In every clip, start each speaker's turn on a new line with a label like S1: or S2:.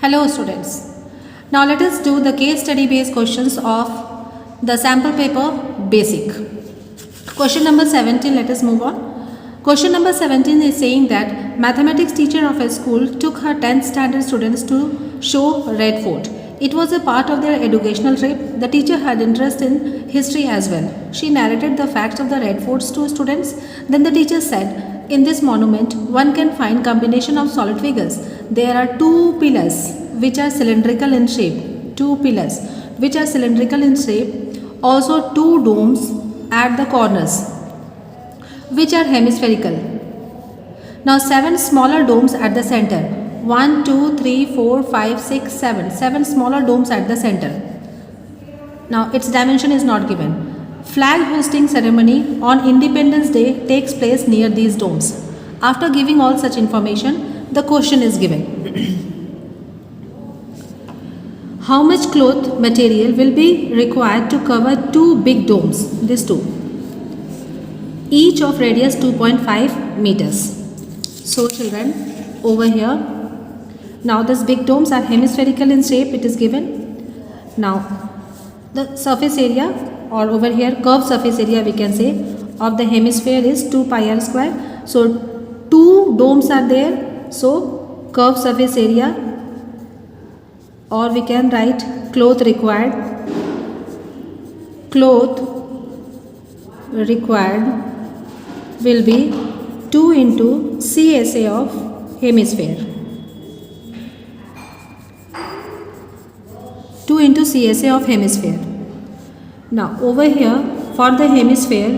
S1: Hello students. Now let us do the case study based questions of the sample paper basic. Question number 17, let us move on. Question number 17 is saying that mathematics teacher of a school took her 10th standard students to show Red Fort. It was a part of their educational trip. The teacher had interest in history as well. She narrated the facts of the Red Forts to students. Then the teacher said, in this monument, one can find combination of solid figures. There are two pillars which are cylindrical in shape. Two pillars which are cylindrical in shape. Also two domes at the corners which are hemispherical. Now 7 smaller domes at the center. 1, 2, 3, 4, 5, 6, 7. 7 smaller domes at the center. Now its dimension is not given. Flag hosting ceremony on Independence Day takes place near these domes. After giving all such information, the question is given. How much cloth material will be required to cover two big domes? These two. Each of radius 2.5 meters. So children, over here, now these big domes are hemispherical in shape, it is given. Now the surface area, or over here curved surface area we can say, of the hemisphere is 2 pi r square. So two domes are there, so curved surface area, or we can write cloth required will be 2 into CSA of hemisphere. 2 into CSA of hemisphere. Now over here for the hemisphere,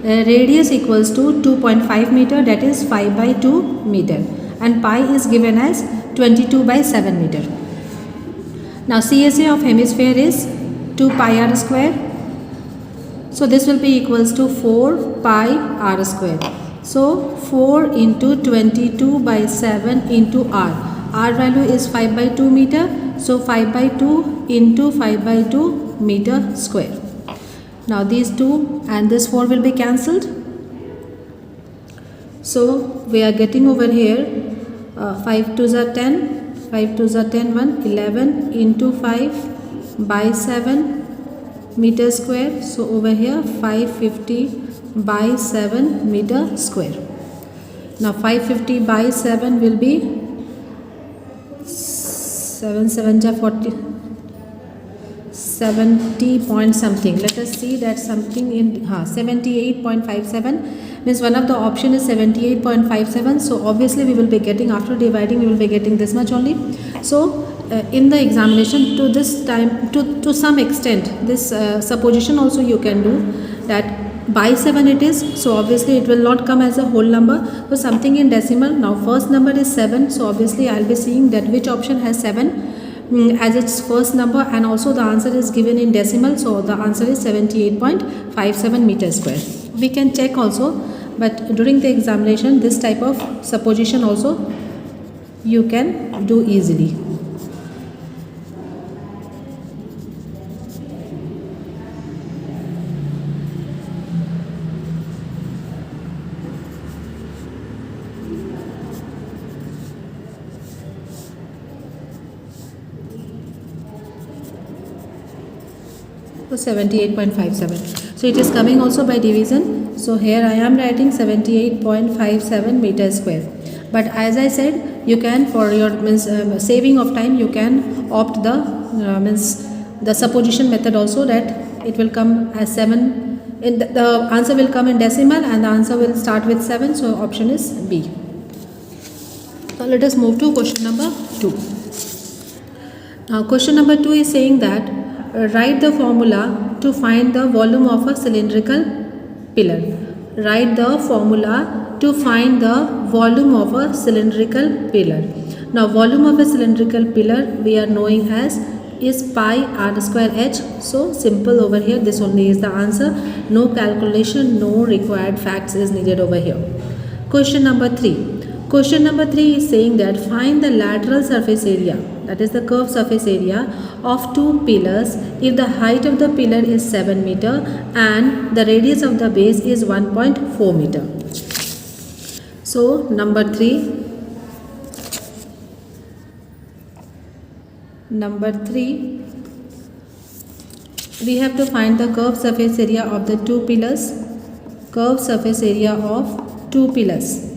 S1: radius equals to 2.5 meter, that is 5 by 2 meter, and pi is given as 22 by 7 meter. Now CSA of hemisphere is 2 pi r square. So this will be equals to 4 pi r square. So 4 into 22 by 7 into r. R value is 5 by 2 meter. So 5 by 2 into 5 by 2 meter square. Now these 2 and this 4 will be cancelled. So we are getting over here 5 2s are 10, 5 2s are 10, 1, 11 into 5 by 7 meter square. So over here 550 by 7 meter square. Now 550 by 7 will be 7 7 40, 70 point something. Let us see that something in 78.57 means one of the option is 78.57. So obviously we will be getting, after dividing we will be getting this much only. So in the examination, to this time, to some extent, this supposition also you can do, that by 7 it is, so obviously it will not come as a whole number, so something in decimal. Now first number is 7, so obviously I will be seeing that which option has 7 as its first number, and also the answer is given in decimal, so the answer is 78.57 meter square. We can check also, but during the examination this type of supposition also you can do easily. So 78.57. So it is coming also by division. So here I am writing 78.57 meter square. But as I said, you can, for your saving of time, you can opt the supposition method also, that it will come as 7. The answer will come in decimal and the answer will start with 7. So option is B. So let us move to question number 2. Now question number 2 is saying that write the formula to find the volume of a cylindrical pillar. Write the formula to find the volume of a cylindrical pillar. Now volume of a cylindrical pillar we are knowing as is pi r square h. So simple over here, this only is the answer. No calculation, no required facts is needed over here. Question number 3. Question number 3 is saying that find the lateral surface area, that is the curved surface area of two pillars if the height of the pillar is 7 meter and the radius of the base is 1.4 meter. So number 3, Number 3, we have to find the curved surface area of the two pillars. Curved surface area of two pillars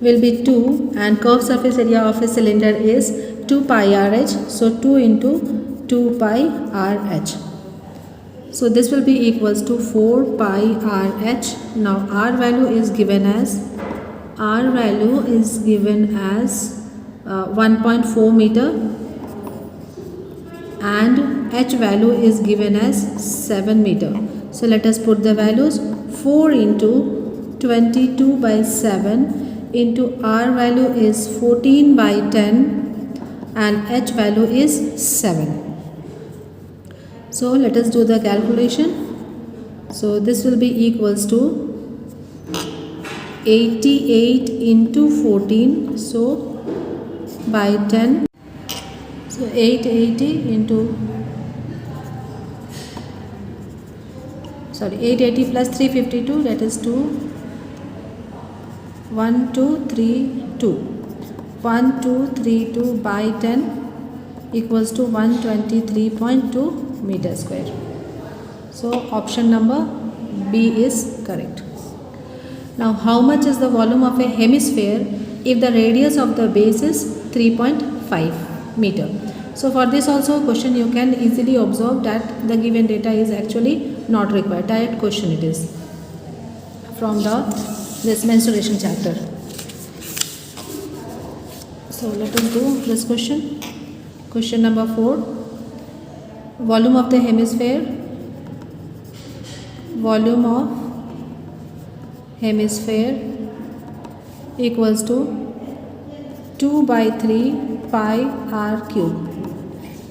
S1: will be 2, and curved surface area of a cylinder is 2 pi RH. So 2 into 2 pi RH. So this will be equals to 4 pi RH. Now R value is given as 1.4 meter, and H value is given as 7 meter. So let us put the values. 4 into 22 by 7 into R value is 14 by 10 and H value is 7. So let us do the calculation. So this will be equals to 88 into 14, so by 10. So 880 plus 352, that is 1232 by 10 equals to 123.2 meter square. So option number B is correct. Now how much is the volume of a hemisphere if the radius of the base is 3.5 meter? So for this also question you can easily observe that the given data is actually not required. Direct question it is from this mensuration chapter. So let us do this question. Question number 4. Volume of the hemisphere. Volume of hemisphere equals to 2 by 3 pi r cube.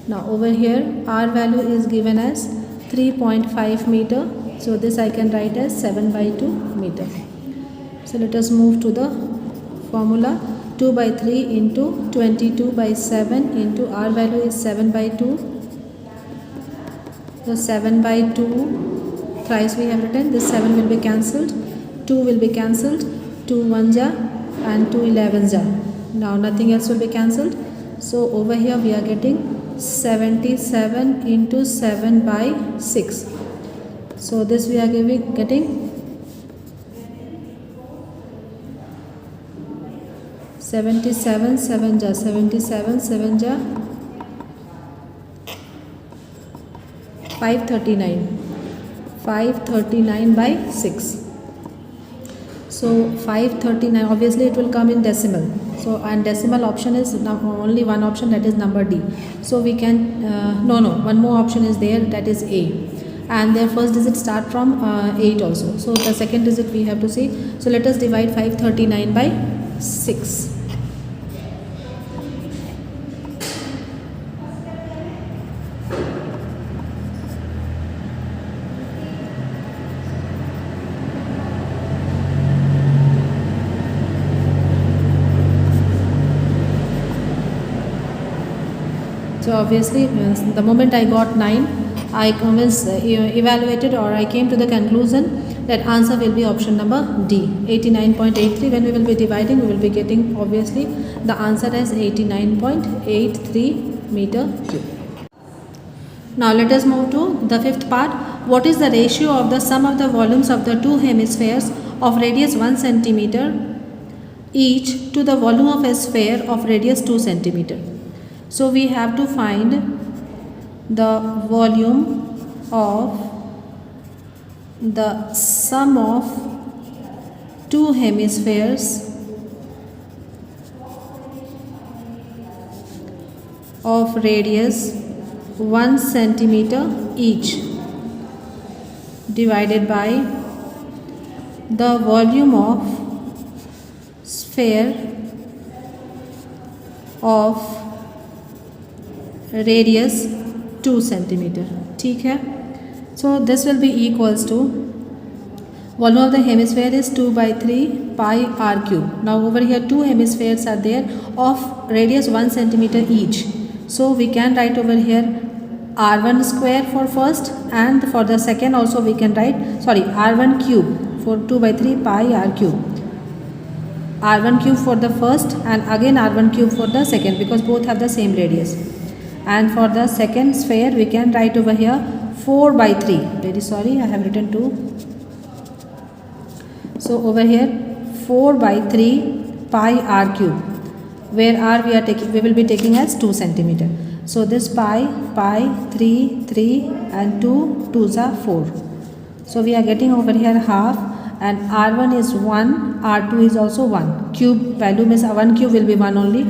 S1: Now over here R value is given as 3.5 meter. So this I can write as 7 by 2 meter. So let us move to the formula. 2 by 3 into 22 by 7 into R value is 7 by 2. So 7 by 2 thrice we have written. This 7 will be cancelled. 2 will be cancelled. 2 1 ja and 2 11 ja. Now nothing else will be cancelled. So over here we are getting 77 into 7 by 6. So this we are getting 77 7 ja 77 7 ja 539 by 6. So 539, obviously it will come in decimal. So and decimal option is only one option, that is number D. So we can one more option is there, that is A, and their first digit start from 8 also. So the second digit we have to see. So let us divide 539 by 6. So obviously the moment I got 9, I evaluated or I came to the conclusion that answer will be option number D, 89.83. When we will be dividing, we will be getting obviously the answer as 89.83 meter cube. Now let us move to the fifth part. What is the ratio of the sum of the volumes of the two hemispheres of radius 1 centimeter each to the volume of a sphere of radius 2 centimeter? So we have to find the volume of the sum of two hemispheres of radius 1 centimeter each divided by the volume of sphere of radius 2 centimeter. ठीक है. So this will be equals to volume of the hemisphere is 2 by 3 pi r cube. Now over here two hemispheres are there of radius 1 centimeter each. So we can write over here r1 square for first, and for the second also we can write r1 cube for 2 by 3 pi r cube. r1 cube for the first and again r1 cube for the second, because both have the same radius. And for the second sphere we can write over here 4 by 3. Very sorry, I have written 2. So over here 4 by 3 pi r cube, where r we will be taking as 2 centimeter. So this pi 3 and 2 2s are 4. So we are getting over here half, and r1 is 1, r2 is also 1. Cube value means 1 cube will be 1 only,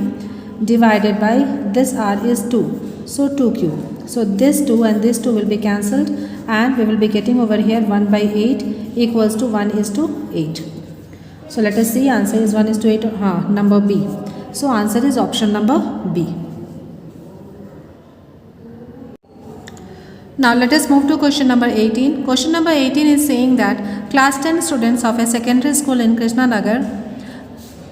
S1: divided by this r is 2. So 2 cube. So this 2 and this 2 will be cancelled, and we will be getting over here 1 by 8 equals to 1 is to 8. So let us see, answer is 1 is to 8, number B. So answer is option number B. Now let us move to question number 18. Question number 18 is saying that class 10 students of a secondary school in Krishnanagar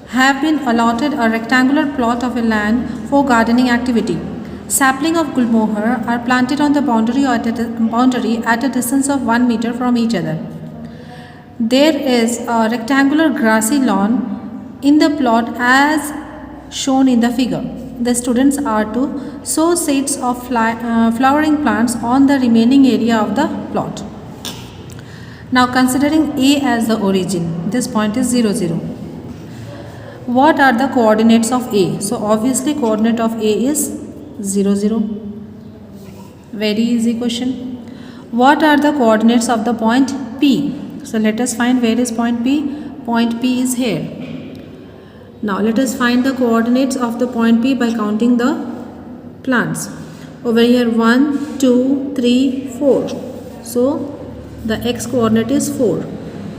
S1: have been allotted a rectangular plot of a land for gardening activity. Sapling of gulmohar are planted on the boundary at a distance of 1 meter from each other. There is a rectangular grassy lawn in the plot as shown in the figure. The students are to sow seeds of flowering plants on the remaining area of the plot. Now considering A as the origin, this point is 0, 0. What are the coordinates of A? So obviously coordinate of A is 0, 0. Very easy question. What are the coordinates of the point P? So let us find where is point P. Point P is here. Now let us find the coordinates of the point P by counting the plants. Over here 1, 2, 3, 4. So the x coordinate is 4.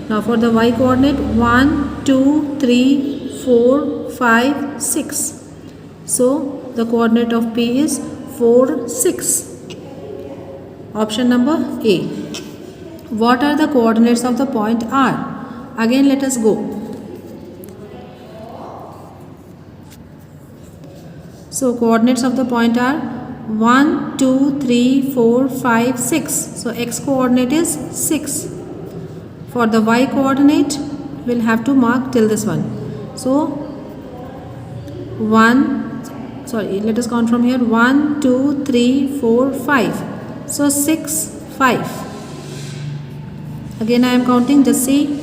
S1: Now for the y coordinate 1, 2, 3, 4, 5, 6. So the coordinate of P is 4, 6. Option number A. What are the coordinates of the point R? Again let us go. So coordinates of the point are 1, 2, 3, 4, 5, 6. So x coordinate is 6. For the y coordinate, we'll have to mark till this one. So let us count from here. 1, 2, 3, 4, 5. So 6, 5. Again I am counting, just see.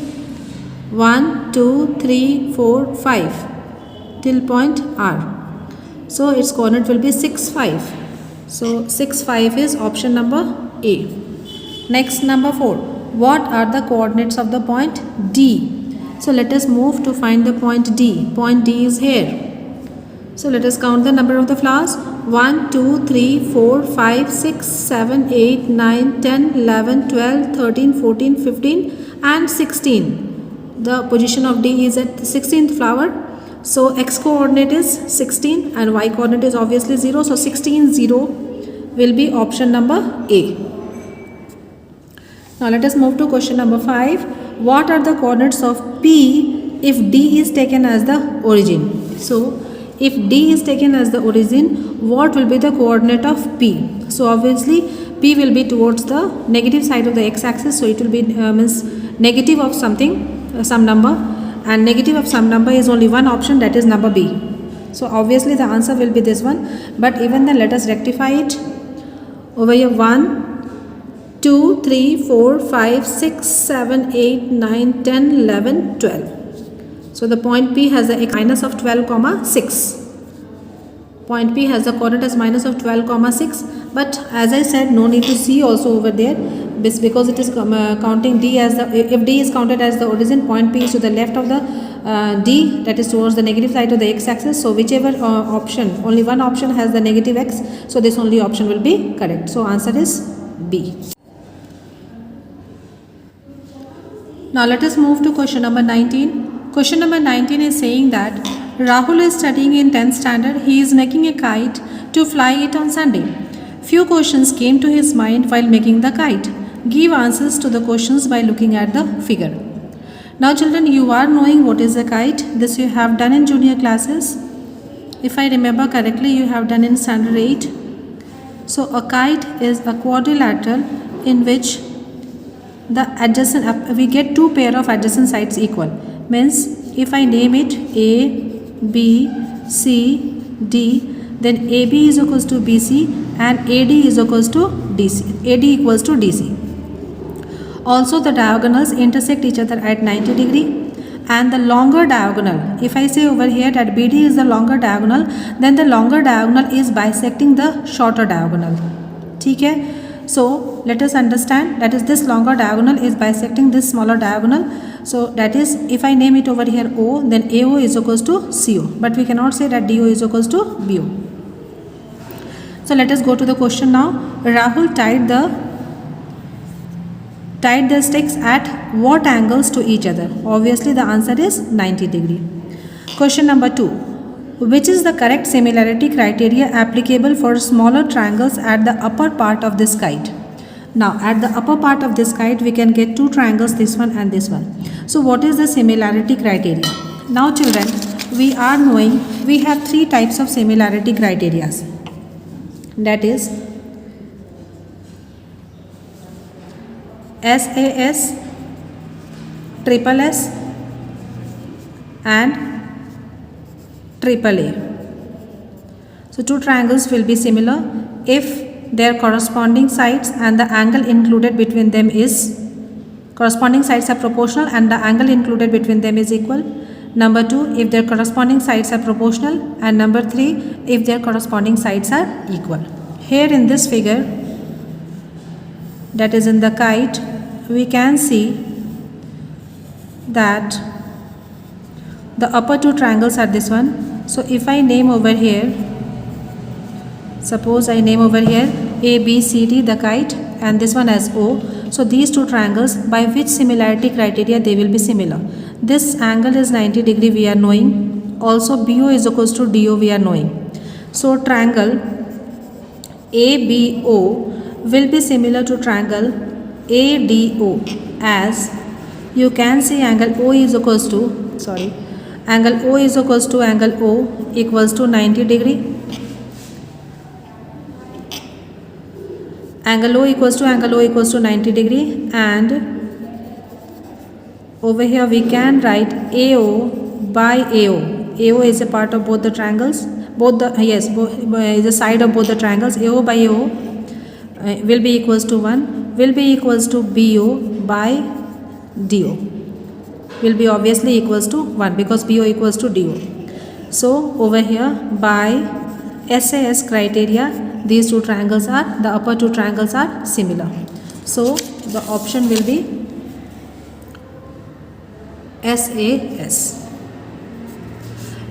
S1: 1, 2, 3, 4, 5 till point R. So its coordinate will be 6, 5. So 6, 5 is option number A. Next, number 4. What are the coordinates of the point D? So let us move to find the point D. Point D is here. So let us count the number of the flowers. 1, 2, 3, 4, 5, 6, 7, 8, 9, 10, 11, 12, 13, 14, 15 and 16. The position of D is at the 16th flower. So x coordinate is 16 and y coordinate is obviously 0. So 16, 0 will be option number A. Now let us move to question number 5. What are the coordinates of P if D is taken as the origin? So if D is taken as the origin, what will be the coordinate of P? So obviously P will be towards the negative side of the x-axis. So it will be means negative of something, some number. And negative of some number is only one option, that is number B. So obviously the answer will be this one, but even then let us rectify it. Over here 1, 2, 3, 4, 5, 6, 7, 8, 9, 10, 11, 12. So the point P has the x minus of 12, 6. Point P has the coordinate as minus of 12, 6. But as I said, no need to see also over there, because it is counting D as the, if D is counted as the origin, point P is to the left of the D, that is towards the negative side of the x-axis. So whichever option, only one option has the negative x, so this only option will be correct. So answer is B. Now let us move to question number 19. Question number 19 is saying that Rahul is studying in 10th standard. He is making a kite to fly it on Sunday. Few questions came to his mind while making the kite. Give answers to the questions by looking at the figure. Now children, you are knowing what is a kite. This you have done in junior classes. If I remember correctly, you have done in standard 8. So a kite is a quadrilateral in which the adjacent, we get two pair of adjacent sides equal. Means if I name it A, B, C, D, then AB is equals to BC and AD is equals to DC. AD equals to DC. Also the diagonals intersect each other at 90 degree, and the longer diagonal, if I say over here that BD is the longer diagonal, then the longer diagonal is bisecting the shorter diagonal. ठीक है? So let us understand that is this longer diagonal is bisecting this smaller diagonal. So that is, if I name it over here O, then AO is equals to CO, but we cannot say that DO is equals to BO. So let us go to the question now. Rahul tied the sticks at what angles to each other? Obviously the answer is 90 degree. Question number 2. Which is the correct similarity criteria applicable for smaller triangles at the upper part of this kite? Now at the upper part of this kite we can get two triangles, this one and this one. So what is the similarity criteria? Now children, we are knowing we have three types of similarity criteria. That is SAS, triple S and triple A. So two triangles will be similar if their corresponding sides and the angle included between them is, corresponding sides are proportional and the angle included between them is equal. Number 2, if their corresponding sides are proportional, and number 3, if their corresponding sides are equal. Here in this figure, that is in the kite, we can see that the upper two triangles are this one. So if I name over here, suppose I name over here A, B, C, D the kite and this one as O. So these two triangles, by which similarity criteria they will be similar? This angle is 90 degree we are knowing. Also BO is equals to DO we are knowing. So triangle ABO will be similar to triangle ADO, as you can see angle O is equals to, angle O is equals to angle O equals to 90 degree. Angle O equals to 90 degree, and over here we can write AO by AO. AO is a part of both the triangles, is a side of both the triangles. AO by AO will be equals to 1, will be equals to BO by DO, will be obviously equals to 1 because BO equals to DO. So over here by SAS criteria, these two triangles are, the upper two triangles are similar. So the option will be SAS.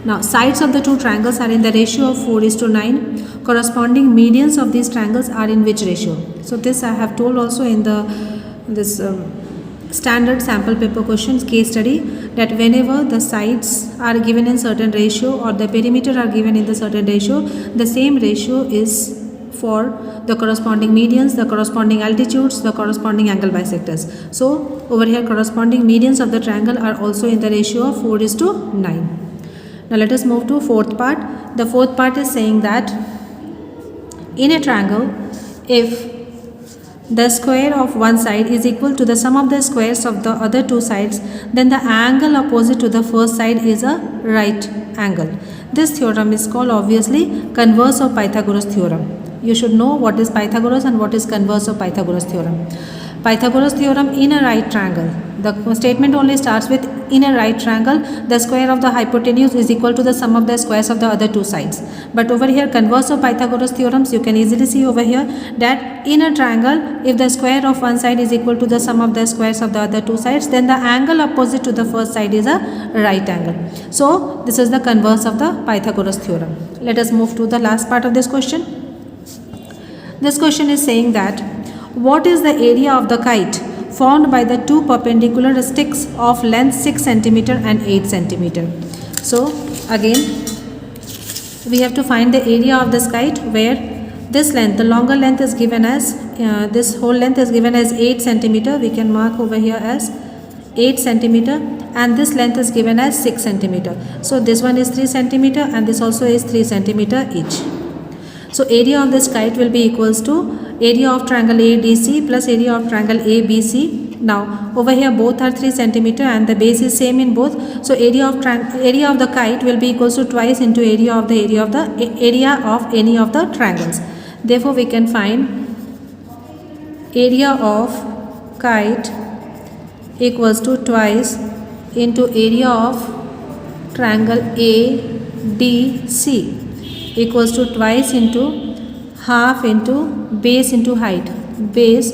S1: Now sides of the two triangles are in the ratio of 4:9. Corresponding medians of these triangles are in which ratio? So this I have told also in the standard sample paper questions case study, that whenever the sides are given in certain ratio or the perimeter are given in the certain ratio, the same ratio is for the corresponding medians, the corresponding altitudes, the corresponding angle bisectors. So over here corresponding medians of the triangle are also in the ratio of 4:9. Now let us move to fourth part. The fourth part is saying that in a triangle, if the square of one side is equal to the sum of the squares of the other two sides, then the angle opposite to the first side is a right angle. This theorem is called obviously converse of Pythagoras theorem. You should know what is Pythagoras and what is converse of Pythagoras theorem. Pythagoras theorem in a right triangle. The statement only starts with in a right triangle, the square of the hypotenuse is equal to the sum of the squares of the other two sides. But over here converse of Pythagoras theorems, you can easily see over here that in a triangle, if the square of one side is equal to the sum of the squares of the other two sides, then the angle opposite to the first side is a right angle. So this is the converse of the Pythagoras theorem. Let us move to the last part of this question. This question is saying that what is the area of the kite formed by the two perpendicular sticks of length 6 cm and 8 cm. So again we have to find the area of this kite where this length, the longer length is given as, this whole length is given as 8 cm. We can mark over here as 8 cm and this length is given as 6 cm. So this one is 3 cm and this also is 3 cm each. So area of this kite will be equals to area of triangle ADC plus area of triangle ABC Now over here both are 3 centimeter and the base is same in both. So area of the kite will be equals to twice into area of any of the triangles. Therefore we can find area of kite equals to twice into area of triangle ADC equals to twice into half into base into height. Base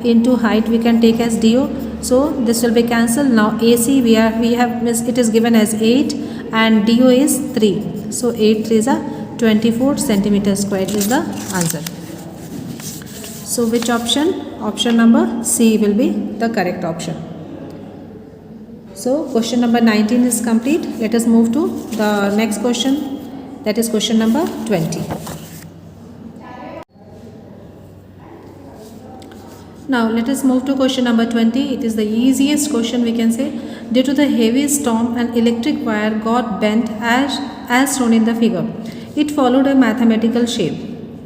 S1: into height we can take as DO. So this will be cancelled. Now AC we have it is given as 8 and DO is 3. So 8 3 is a 24 centimeter square is the answer. So which option? Option number C will be the correct option. So question number 19 is complete. Let us move to the next question, that is question number 20. Now let us move to question number 20. It is the easiest question we can say. Due to the heavy storm, an electric wire got bent as shown in the figure. It followed a mathematical shape.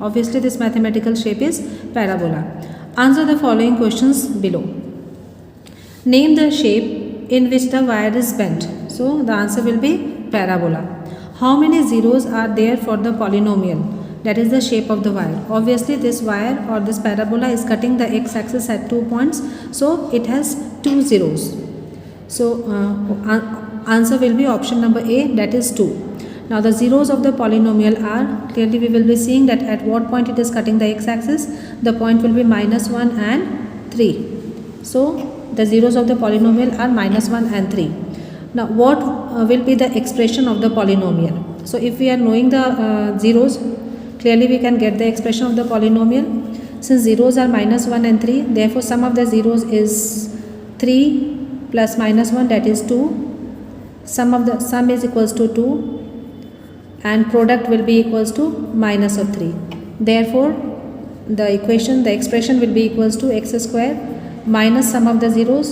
S1: Obviously this mathematical shape is parabola. Answer the following questions below. Name the shape in which the wire is bent. So the answer will be parabola. How many zeros are there for the polynomial? That is the shape of the wire. Obviously this wire or this parabola is cutting the x-axis at 2 points. So it has 2 zeros. So answer will be option number A, that is 2. Now the zeros of the polynomial are, clearly we will be seeing that at what point it is cutting the x-axis. The point will be -1 and 3. So the zeros of the polynomial are -1 and 3. Now what will be the expression of the polynomial? So if we are knowing the zeros, clearly we can get the expression of the polynomial. Since zeros are -1 and 3, therefore sum of the zeros is 3 plus -1, that is 2. Sum is equals to 2 and product will be equals to minus of 3. Therefore the expression will be equals to x square minus sum of the zeros,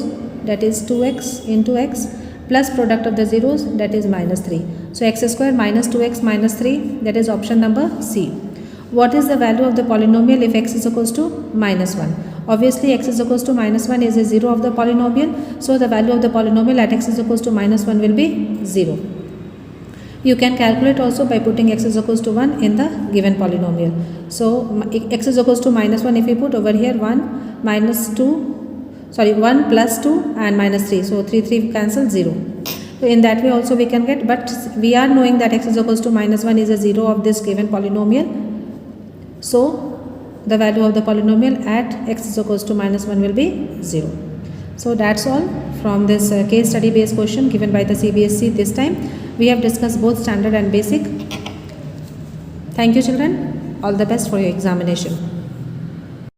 S1: that is 2x into x, plus product of the zeros, that is -3. So x square minus 2x minus 3, that is option number C. What is the value of the polynomial if x is equals to -1? Obviously x is equals to -1 is a 0 of the polynomial. So the value of the polynomial at x is equals to -1 will be 0. You can calculate also by putting x is equals to 1 in the given polynomial. So x is equals to -1, if we put over here 1 plus 2 and -3. So 3 cancel 0. So in that way also we can get, but we are knowing that x is equals to -1 is a 0 of this given polynomial. So the value of the polynomial at x is equals to -1 will be 0. So that's all from this case study based question given by the CBSE this time. We have discussed both standard and basic. Thank you children. All the best for your examination.